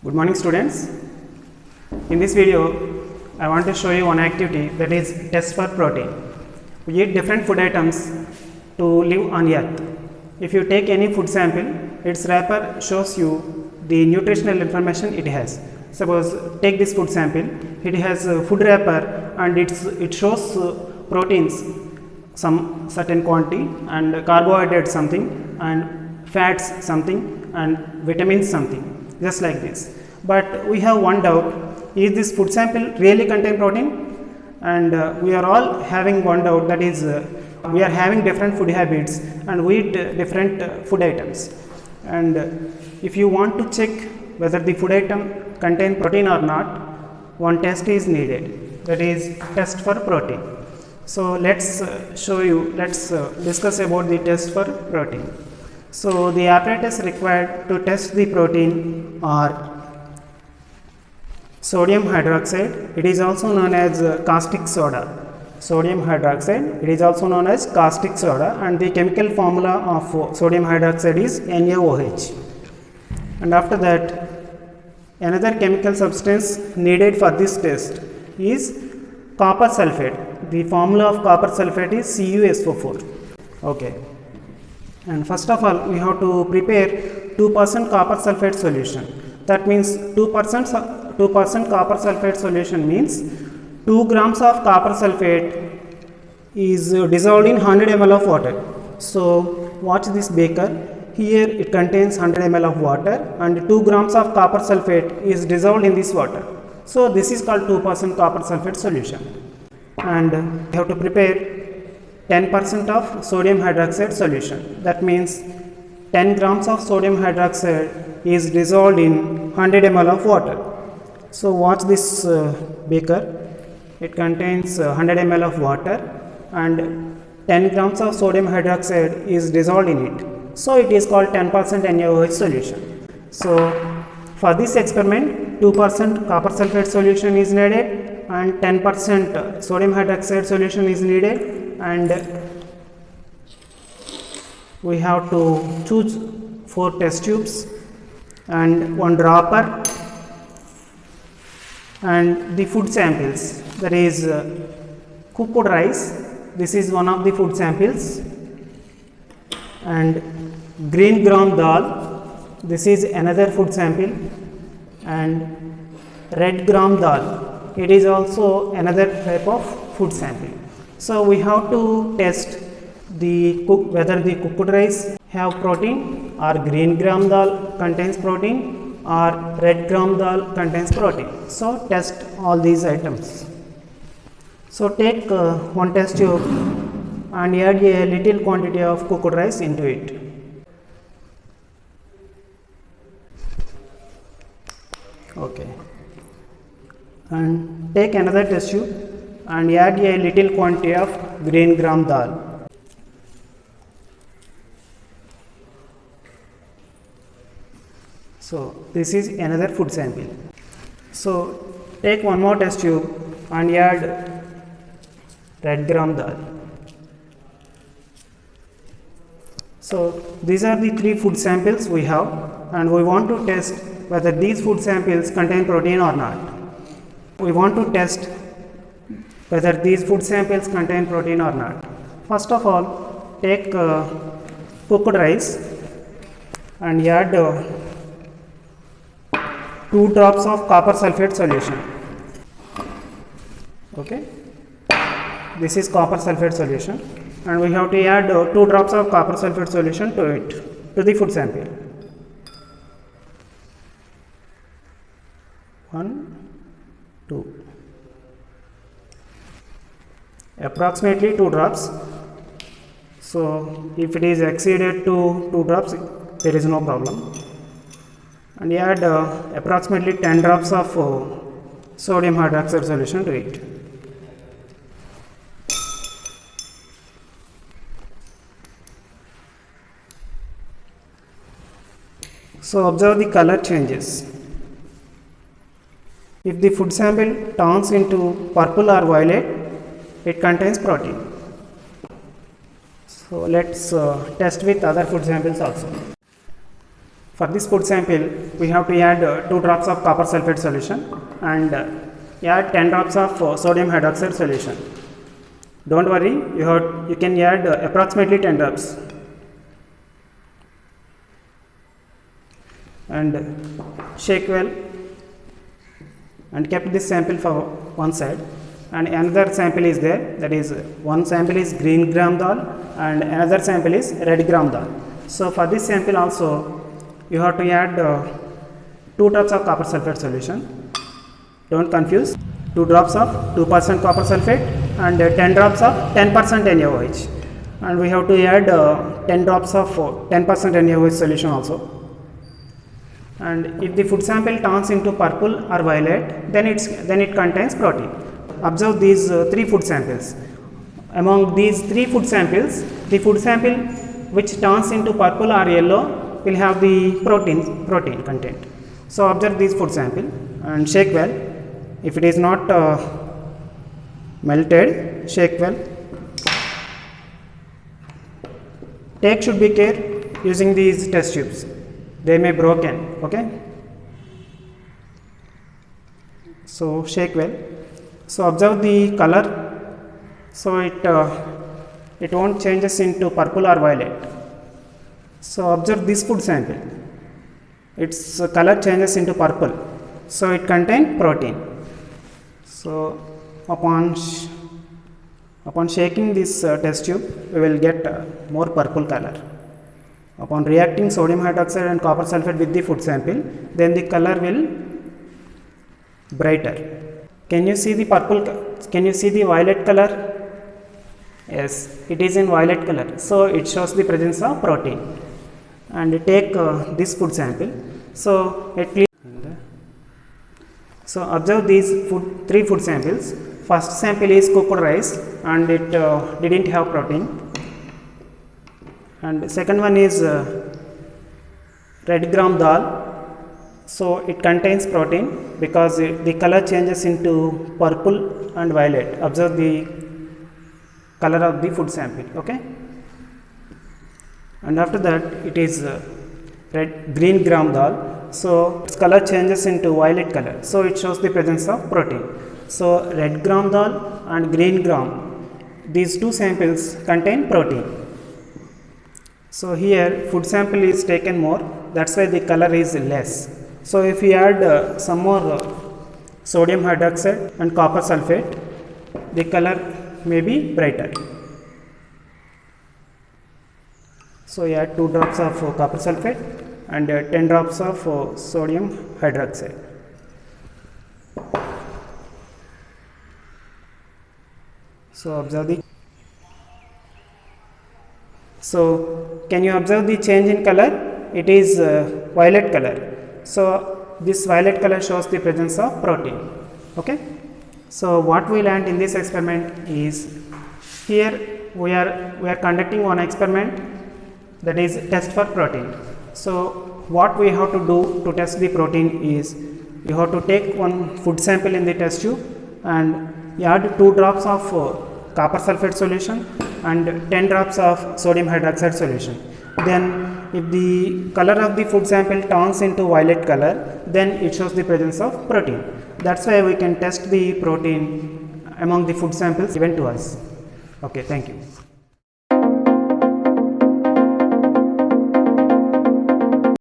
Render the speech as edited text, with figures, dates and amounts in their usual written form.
Good morning students. In this video I want to show you one activity, that is test for protein. We eat different food items to live on earth. If you take any food sample, its wrapper shows you the nutritional information it has. Suppose take this food sample, it has a food wrapper and it shows proteins some certain quantity and carbohydrates something and fats something and vitamins something, just like this. But we have one doubt, is this food sample really contain protein? And we are all having one doubt, that is we are having different food habits and we eat different food items. And if you want to check whether the food item contain protein or not, one test is needed, that is test for protein. So let's discuss about the test for protein. So the apparatus required to test the protein are sodium hydroxide, it is also known as caustic soda. Sodium hydroxide, it is also known as caustic soda, and the chemical formula of sodium hydroxide is NaOH. And after that, another chemical substance needed for this test is copper sulfate. The formula of copper sulfate is CuSO4. Okay. And first of all, we have to prepare 2% copper sulfate solution. That means 2% copper sulfate solution means 2 grams of copper sulfate is dissolved in 100 ml of water. So watch this beaker. Here it contains 100 ml of water and 2 grams of copper sulfate is dissolved in this water. So this is called 2% copper sulfate solution. And we have to prepare 10% of sodium hydroxide solution. That means 10 grams of sodium hydroxide is dissolved in 100 ml of water. So watch this beaker. It contains 100 ml of water and 10 grams of sodium hydroxide is dissolved in it. So it is called 10% NaOH solution. So for this experiment, 2% copper sulfate solution is needed and 10% sodium hydroxide solution is needed, and we have to choose 4 test tubes and 1 dropper and the food samples, that is cooked rice, this is one of the food samples, and green gram dal, this is another food sample, and red gram dal, it is also another type of food sample. So we have to test whether the cooked rice have protein or green gram dal contains protein or red gram dal contains protein. So test all these items. So take one test tube and add a little quantity of cooked rice into it. Okay. And take another test tube and add a little quantity of green gram dal. So this is another food sample. So take one more test tube and add red gram dal. So these are the 3 food samples we have, and we want to test whether these food samples contain protein or not. We want to test whether these food samples contain protein or not. First of all, take cooked rice and add 2 drops of copper sulfate solution. Okay, this is copper sulfate solution, and we have to add 2 drops of copper sulfate solution to it, to the food sample. 1, 2. Approximately 2 drops. So if it is exceeded to 2 drops, there is no problem. And add approximately 10 drops of sodium hydroxide solution to it. So observe the color changes. If the food sample turns into purple or violet, it contains protein. So let's test with other food samples also. For this food sample, we have to add 2 drops of copper sulfate solution and add 10 drops of sodium hydroxide solution. Don't worry, you can add approximately 10 drops. And shake well and kept this sample for one side, and another sample is there, that is one sample is green gram dal and another sample is red gram dal. So for this sample also you have to add 2 drops of copper sulfate solution. Don't confuse, 2 drops of 2% copper sulfate and 10 drops of 10% NaOH, and we have to add 10 drops of 10% NaOH solution also. And if the food sample turns into purple or violet, then it contains protein. Observe these 3 food samples. Among these 3 food samples, the food sample which turns into purple or yellow will have the protein content. So observe this food sample and shake well. If it is not melted, shake well. Should be care using these test tubes. They may broken, okay. So shake well. So observe the color. So it won't changes into purple or violet. So observe this food sample. Its color changes into purple. So it contains protein. So upon shaking this test tube, we will get more purple color. Upon reacting sodium hydroxide and copper sulfate with the food sample, then the color will brighter. Can you see the purple? Can you see the violet color? Yes, it is in violet color. So it shows the presence of protein. And take this food sample. So observe these 3 food samples. First sample is cooked rice and it didn't have protein. And second one is red gram dal. So it contains protein because the color changes into purple and violet. Observe the color of the food sample, okay. And after that it is green gram dal. So its color changes into violet color. So it shows the presence of protein. So red gram dal and green gram, these 2 samples contain protein. So here food sample is taken more, that's why the color is less. So if we add some more sodium hydroxide and copper sulfate, the color may be brighter. So we add 2 drops of copper sulfate and 10 drops of sodium hydroxide. So observe the. So can you observe the change in color? It is violet color. So this violet color shows the presence of protein, okay. So what we learned in this experiment is, here we are conducting one experiment, that is test for protein. So what we have to do to test the protein is, you have to take one food sample in the test tube and add 2 drops of copper sulfate solution and 10 drops of sodium hydroxide solution. Then if the color of the food sample turns into violet color, then it shows the presence of protein. That's why we can test the protein among the food samples given to us. Okay, thank you.